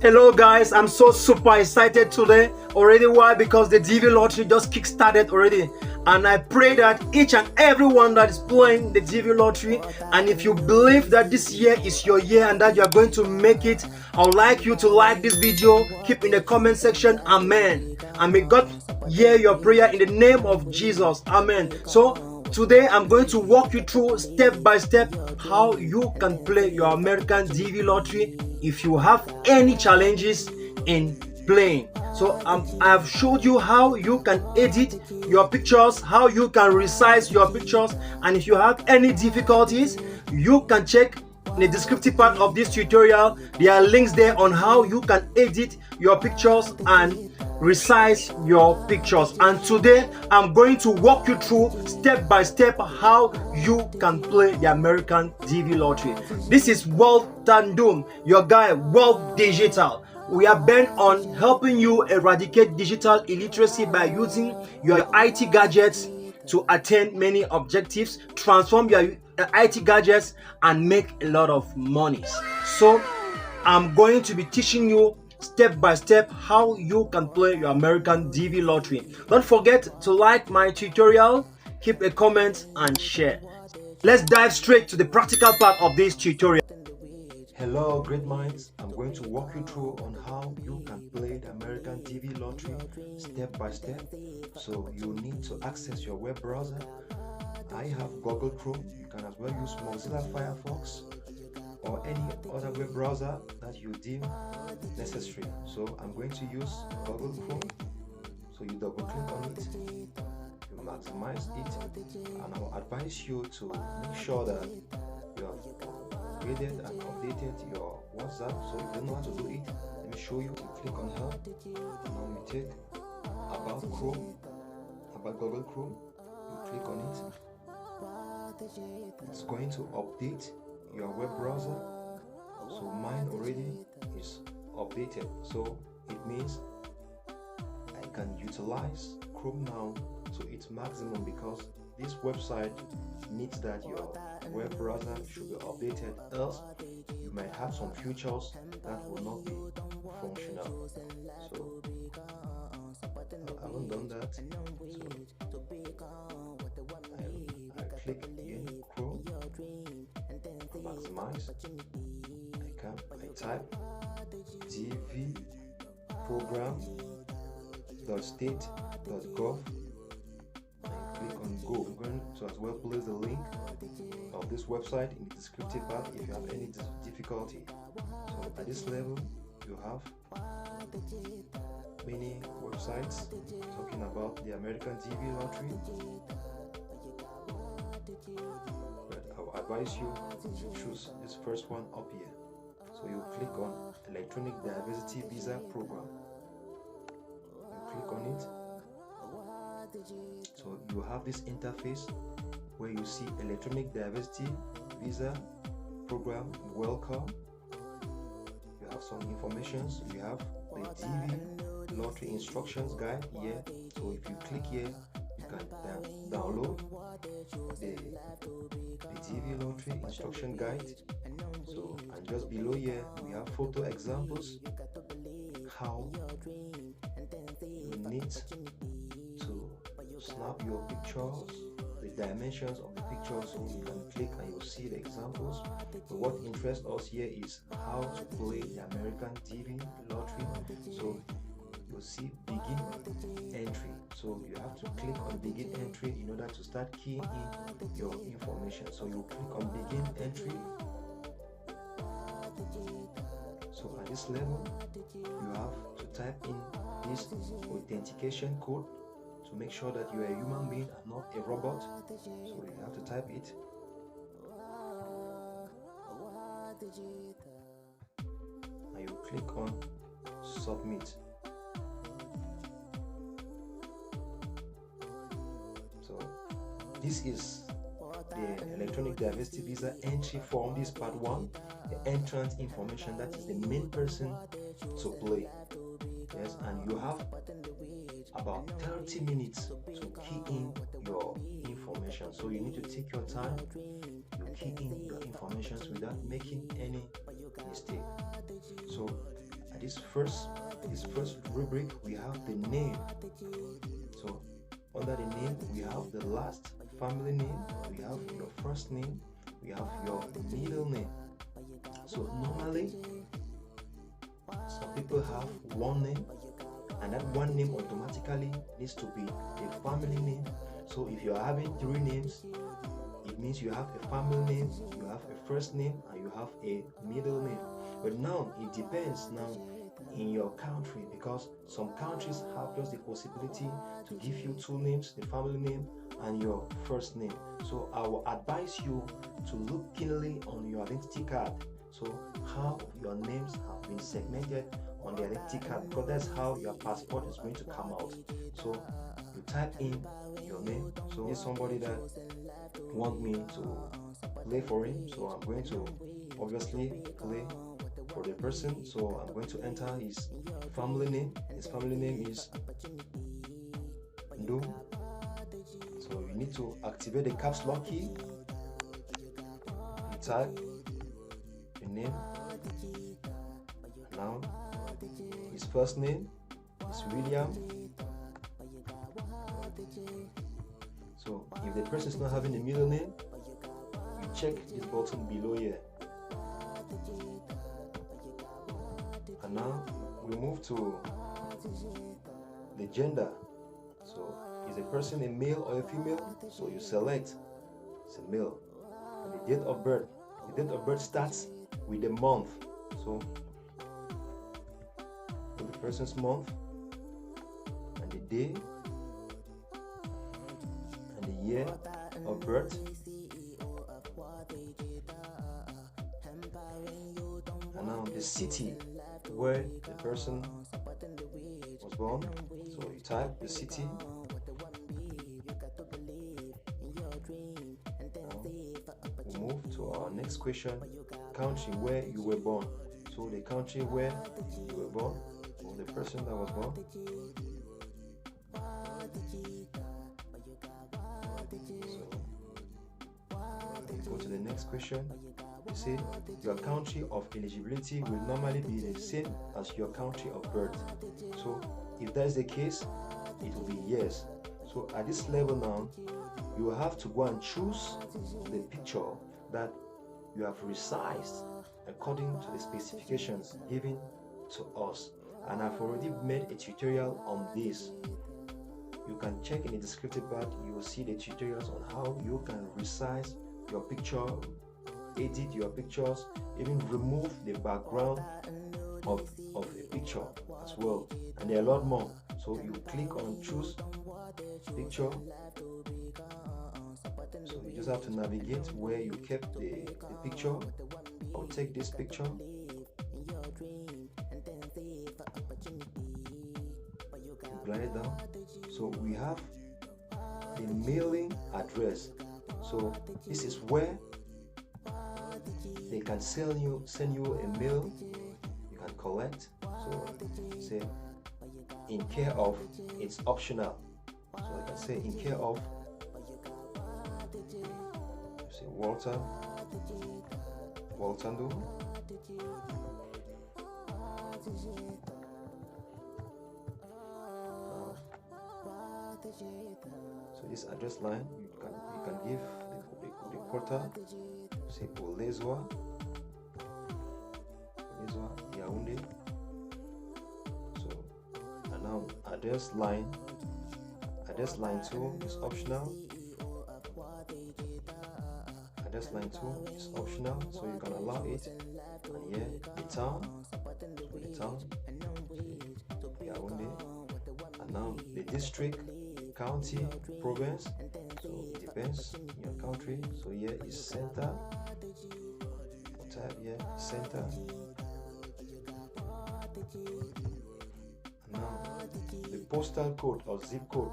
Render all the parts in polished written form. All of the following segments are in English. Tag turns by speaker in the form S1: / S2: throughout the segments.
S1: Hello guys, I'm so super excited today already. Why? Because the DV lottery just kick-started already, and I pray that each and everyone that is playing the DV lottery, and if you believe that this year is your year and that you are going to make it, I would like you to like this video, keep in the comment section, amen, and may God hear your prayer in the name of Jesus, amen. So today I'm going to walk you through step by step how you can play your American DV lottery if you have any challenges in playing. So I have showed you how you can edit your pictures, how you can resize your pictures, and if you have any difficulties, you can check in the descriptive part of this tutorial. There are links there on how you can edit your pictures and resize your pictures. And today I'm going to walk you through step by step how you can play the American DV lottery. This is World Tandem, your guy World Digital. We are bent on helping you eradicate digital illiteracy by using your IT gadgets to attain many objectives, transform your IT gadgets and make a lot of money. So I'm going to be teaching you step by step how you can play your American DV lottery. Don't forget to like my tutorial, keep a comment and share. Let's dive straight to the practical part of this tutorial.
S2: Hello great minds, I'm going to walk you through on how you can play the American DV lottery step by step. So you need to access your web browser. I have Google Chrome. You can as well use Mozilla Firefox or any other web browser that you deem necessary. So I'm going to use Google Chrome. So you double click on it, you maximize it, and I'll advise you to make sure that you have created and updated your WhatsApp. So if you don't know how to do it, let me show you. You click on help, now we take about Google Chrome, you click on it. It's going to update your web browser. So mine already is updated, so it means I can utilize Chrome now to its maximum, because this website needs that your web browser should be updated, else you might have some features that will not be functional. So I haven't done that, so I click in Chrome, maximize, I type dv program.state.gov and click on go. I'm going to as well place the link of this website in the descriptive part if you have any difficulty. So at this level you have many websites talking about the American DV lottery, but I will advise you to choose this first one up here. So you click on Electronic Diversity Visa Program, you click on it. So you have this interface where you see Electronic Diversity Visa Program, welcome. You have some informations. You have the DV lottery instructions guide here. So if you click here, you can download the DV lottery instruction guide. So, and just below here we have photo examples, how you need to snap your pictures, the dimensions of the picture, so you can click and you'll see the examples. But what interests us here is how to play the American DV lottery. So you'll see begin entry, so you have to click on begin entry in order to start keying in your information. So you click on begin entry. So at this level you have to type in this authentication code to make sure that you are a human being and not a robot. So you have to type it, and you click on submit. So this is the Electronic Diversity Visa entry form. This is part 1, the entrance information, that is the main person to play. Yes, and you have about 30 minutes to key in your information, so you need to take your time. You key in your information without making any mistake. So at this first rubric, we have the name. So under the name, we have the last family name, we have your first name, we have your middle name. So normally, some people have one name, and that one name automatically needs to be a family name. So if you are having three names, it means you have a family name, you have a first name, and you have a middle name. But now it depends now in your country, because some countries have just the possibility to give you two names, the family name and your first name. So I will advise you to look keenly on your identity card, so how your names have been segmented on the identity card, because that's how your passport is going to come out. So you type in your name. So it's somebody that want me to play for him, so I'm going to obviously play for the person. So I'm going to enter his family name. His family name is Ndo. So you need to activate the caps lock key. You type your name. Now his first name is William. So if the person is not having a middle name, you check this button below here. And now we move to the gender. So is a person a male or a female? So you select it's a male. And the date of birth. The date of birth starts with the month. So the person's month and the day and the year of birth. And now the city where the person was born. So you type the city. We'll move to our next question. Country where you were born. So the country where you were born, or the person that was born. So we go to the next question. You see, your country of eligibility will normally be the same as your country of birth. So if that is the case, it will be yes. So at this level now, you will have to go and choose the picture that you have resized according to the specifications given to us. And I've already made a tutorial on this. You can check in the descriptive part. You will see the tutorials on how you can resize your picture, edit your pictures, even remove the background of a picture as well. And there are a lot more. So you click on choose picture. So you just have to navigate where you kept the picture. I'll take this picture. Write it down. So we have the mailing address. So this is where they can send you a mail. You can collect. So say in care of, it's optional. So I can say in care of, say Walter Ndo. So this address line, you can give the portal, say Olezwa Yaoundé. So and now address line 2 is optional. Address line 2 is optional, so you can allow it. And here the town, so the town Yaoundé. And now the district, county, province, so it depends on your country. So here is center. Type here center. And now the postal code or zip code.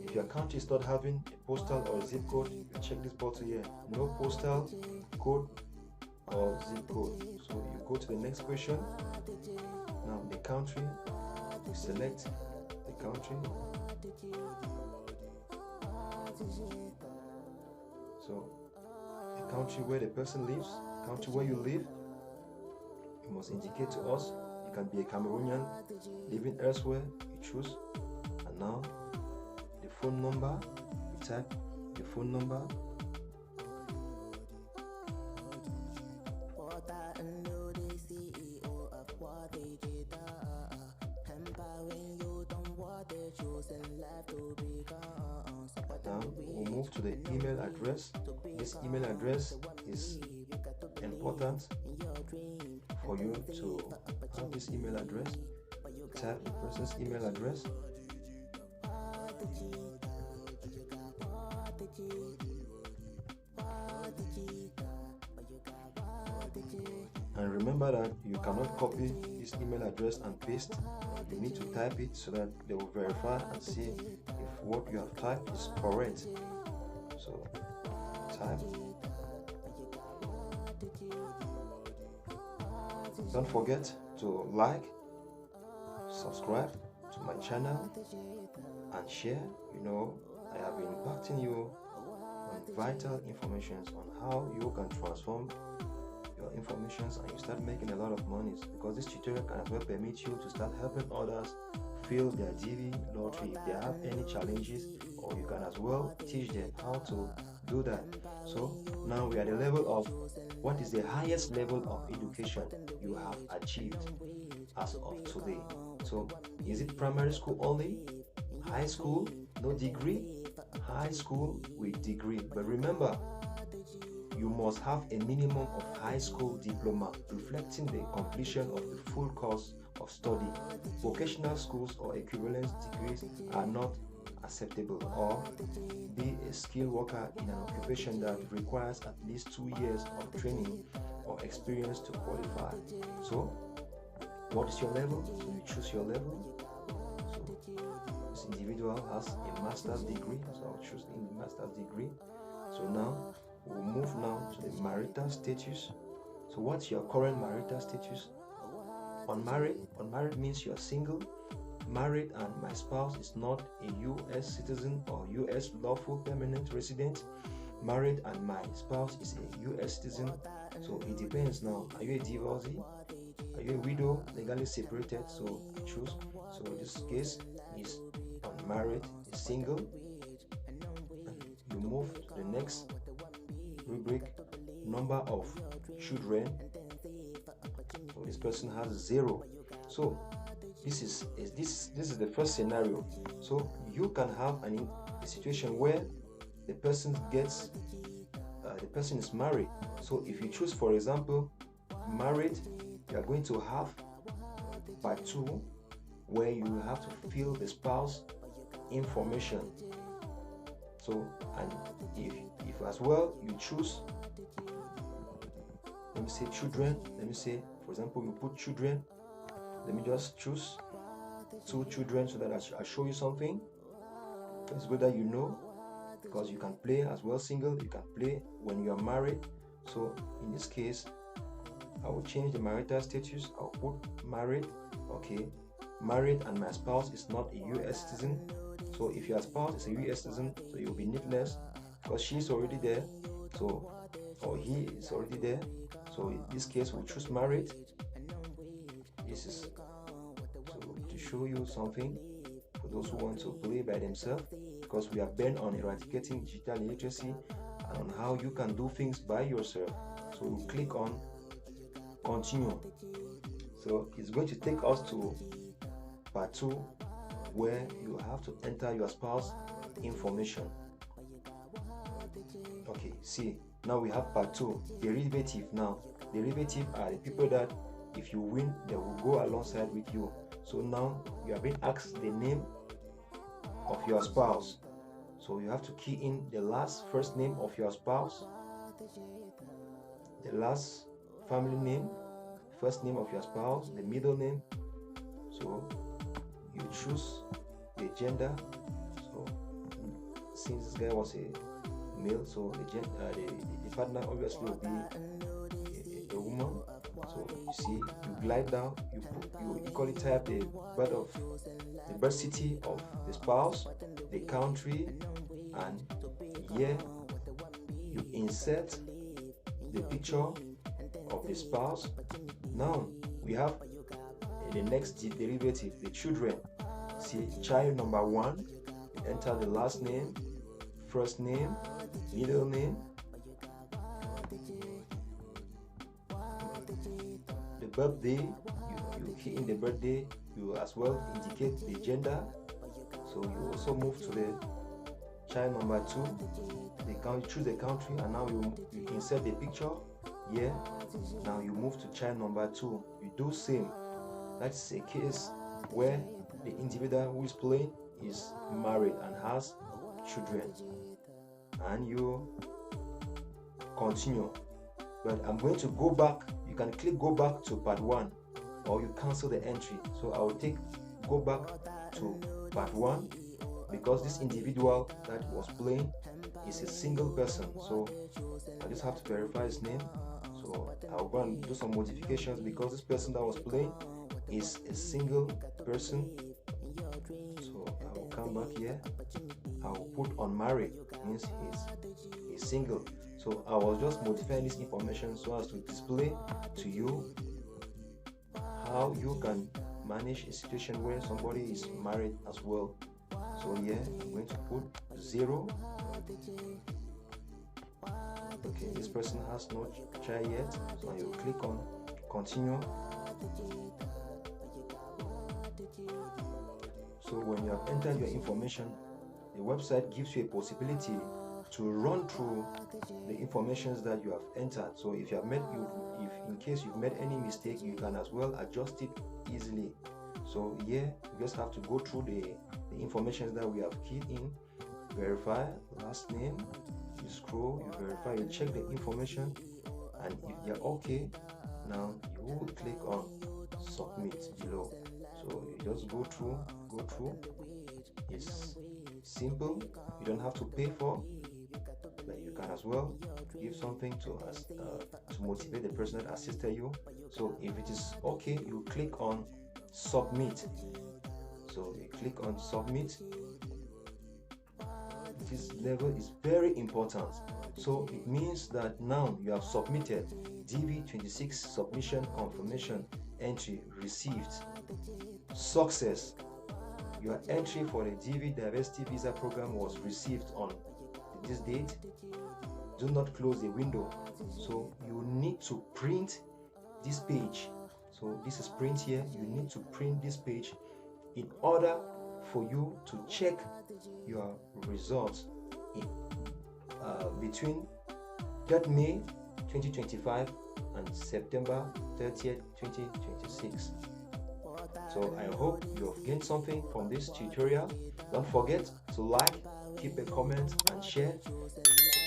S2: If your country is not having a postal or zip code, you check this button here. No postal code or zip code. So you go to the next question. Now the country, you select the country. So the country where the person lives, country where you live. You must indicate to us. You can be a Cameroonian living elsewhere. You choose. And now the phone number. You type your phone number. Now we'll move to the email address. This email address is important for you to have this email address. Type the person's email address. And remember that you cannot copy this email address and paste. You need to type it so that they will verify and see if what you have typed is correct. So type. Don't forget to like, subscribe to my channel and share. You know, I have been impacting you on vital information on how you can transform your informations and you start making a lot of money, because this tutorial can as well permit you to start helping others fill their DV lottery if they have any challenges, or you can as well teach them how to do that. So now we are at the level of what is the highest level of education you have achieved as of today. So is it primary school only, high school, no degree, high school with degree? But remember, you must have a minimum of high school diploma reflecting the completion of the full course of study. Vocational schools or equivalent degrees are not acceptable, or be a skilled worker in an occupation that requires at least 2 years of training or experience to qualify. So what is your level? So you choose your level. So this individual has a master's degree, so I'll choose the master's degree. So now we'll move now to the marital status. So what's your current marital status? Unmarried. Unmarried means you're single. Married and my spouse is not a U.S. citizen or U.S. lawful permanent resident. Married and my spouse is a U.S. citizen. So it depends now. Are you a divorcee? Are you a widow, legally separated? So choose. So in this case is unmarried, is single. You move to the next rubric, number of children. So this person has 0. So this is the first scenario. So you can have a situation where the person is married. So if you choose, for example, married, you are going to have part 2, where you have to fill the spouse information. So, and if as well you choose, let me say children, let me say, for example, you put children, let me just choose 2 children so that I'll show you something. It's good that you know, because you can play as well single, you can play when you are married. So in this case, I will change the marital status. I'll put married. Okay, married and my spouse is not a U.S. citizen. So if your spouse is a U.S. citizen, so you'll be needless because she's already there. So, or he is already there. So in this case, we'll choose married. This is to show you something for those who want to play by themselves, because we are bent on eradicating digital illiteracy and on how you can do things by yourself. So we'll click on continue. So it's going to take us to part 2, where you have to enter your spouse information. Okay, see, now we have part 2, derivative. Now derivative are the people that if you win, they will go alongside with you. So now you have been asked the name of your spouse. So you have to key in the first name of your spouse, the last family name, first name of your spouse, the middle name. So you choose the gender. So since this guy was a male, so the partner obviously will be a woman. So you see, you glide down, you equally type the birth city of the spouse, the country, and here you insert the picture of the spouse. Now we have the next derivative, the children. See, child number 1, you enter the last name, first name, middle name, the birthday, you key in the birthday, you as well indicate the gender. So you also move to the child number 2, choose the country, and now you insert the picture here. Now you move to child number 2, you do same. That's a case where the individual who is playing is married and has children, and you continue. But I'm going to go back. You can click go back to part 1, or you cancel the entry. So I will go back to part 1, because this individual that was playing is a single person. So I just have to verify his name. So I'll go and do some modifications, because this person that was playing is a single person. So I will come back here. I will put unmarried, means he's single. So I was just modifying this information so as to display to you how you can manage a situation where somebody is married as well. So here I'm going to put 0. Okay, this person has no child yet, so you click on continue. So when you have entered your information, the website gives you a possibility to run through the informations that you have entered. So if you have if in case you've made any mistake, you can as well adjust it easily. So here you just have to go through the information that we have keyed in, verify last name, you scroll, you verify, you check the information, and if you're okay, now you will click on submit below. So you just go through. It's simple, you don't have to pay for, but you can as well give something to motivate the person that assisted you. So if it is okay, you click on submit. So you click on submit. This level is very important. So it means that now you have submitted DV26 submission confirmation entry received. Success. Your entry for the DV Diversity Visa Program was received on this date. Do not close the window. So you need to print this page. So this is print here. You need to print this page in order for you to check your results between 3rd May 2025 and September 30th 2026. So I hope you have gained something from this tutorial. Don't forget to like, keep a comment, and share.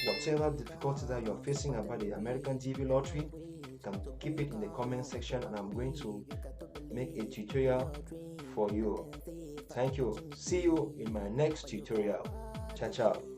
S2: Whatever difficulties that you are facing about the American DV lottery, you can keep it in the comment section, and I'm going to make a tutorial for you. Thank you. See you in my next tutorial. Ciao, ciao.